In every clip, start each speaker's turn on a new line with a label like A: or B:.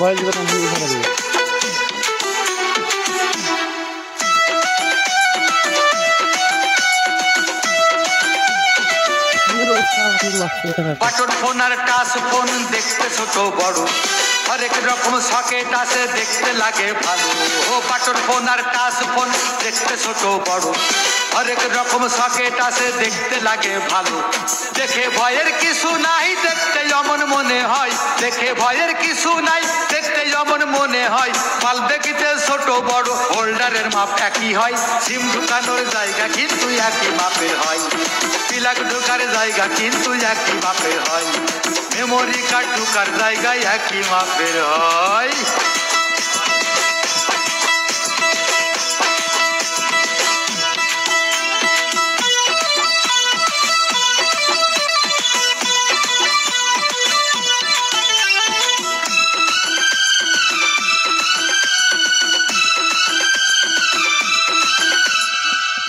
A: Voice দিবে তখন হিন্দি ছাড়া দিবে।
B: বাটন ফোন আর টাচ ফোন দেখতে ছোট বড় হরেক রকম সকেট আছে দেখতে লাগে ভালো। ও বাটন ফোন আর টাচ ফোন দেখতে ছোট বড় হরেক রকম সকেট আছে দেখতে লাগে ভালো। দেখে ভয়ের কিছু নাই দেখতে যেমন মনে হয়, দেখে ভয়ের কিছু নাই দেখতে যেমন মনে হয়। মাল দেখিতে ছোট বড় হোল্ডারের মাপ একই হয়, সিম ঢুকানোর জায়গা কিন্তু একই মাপের হয়। প্লাগ ঢোকার জায়গা কিন্তু একই মাপের হয়, মেমোরি কার্ড ঢোকার জায়গায় একই মাপের হয়।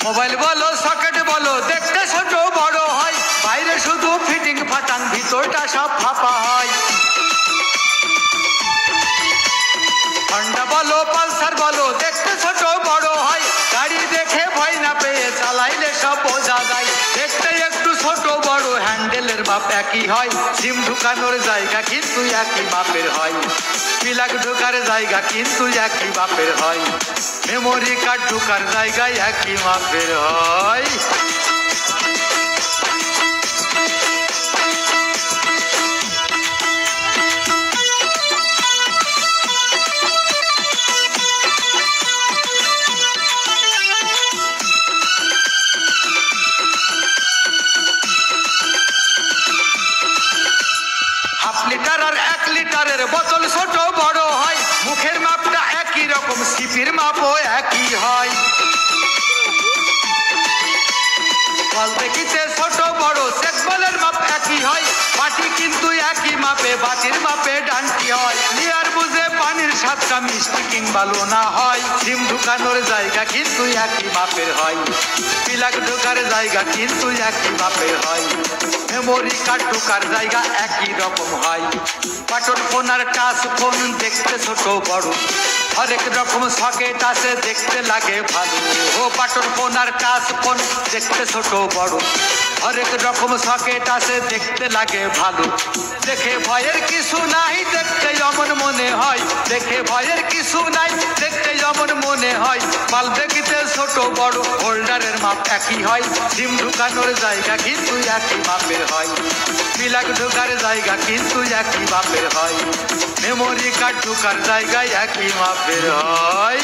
B: মোবাইল বলো সকেট বলো দেখতে ছোট বড় হয়, বাইরে শুধু ফিটিং ফাটাং ভিতরটা সব ফাঁপা হয়। হন্ডা বলো পালসার বলো দেখতে ছোট বড় হয়, গাড়ি দেখে ভয় না পেয়ে চালাইলে সব বোঝা যায়। দেখতে একটু ছোট বড় হ্যান্ডেলের মাপ একই হয়, সিম ঢুকানোর জায়গা কিন্তু একই মাপের হয়। প্লাগ ঢোকার জায়গা কিন্তু একই মাপের হয়, মেমোরি কার্ড ঢোকার জায়গায় একই মাপের হয়। হাফ লিটার আর 1 লিটারের বোতল ছোট বড় হয়, মুখের মাপটা একই রকম সিপির মাপও একই হয়। ফল দেখিতে ছোট বড় চেকবলের মাপ একই হয়, বাটি কিন্তু একই মাপে বাটির মাপে ডান্টি হয়। লিয়ার বুঝে পানির স্বাদটা মিষ্টি কিংবা লোনা হয়, সিম ঢুকানোর জায়গা কিন্তু একই মাপের হয়, প্লাগ ঢোকার জায়গা কিন্তু একই মাপের হয়, মেমোরি কার্ড ঢোকার জায়গা একই রকম হয়। বাটন ফোন আর টাচ ফোন দেখতে ছোট বড় হরেক রকম সকেট আছে দেখতে লাগে ভালো। ও বাটন ফোন আর টাচ ফোন দেখতে ছোট বড় হরেক রকম সকেট আছে দেখতে লাগে ভালো। দেখে ভয়ের কিছু নাই দেখতে যেমন মনে হয়, দেখে ভয়ের কিছু নাই দেখতে যেমন মনে হয়। মাল দেখিতে ছোট বড় হোল্ডারের মাপ একই হয়, সিম ঢুকানোর জায়গা কিন্তু একই মাপের হয়, প্লাগ ঢোকার জায়গা কিন্তু একই মাপের হয়, মেমোরি কার্ড ঢোকার জায়গায় একই মাপের হয়।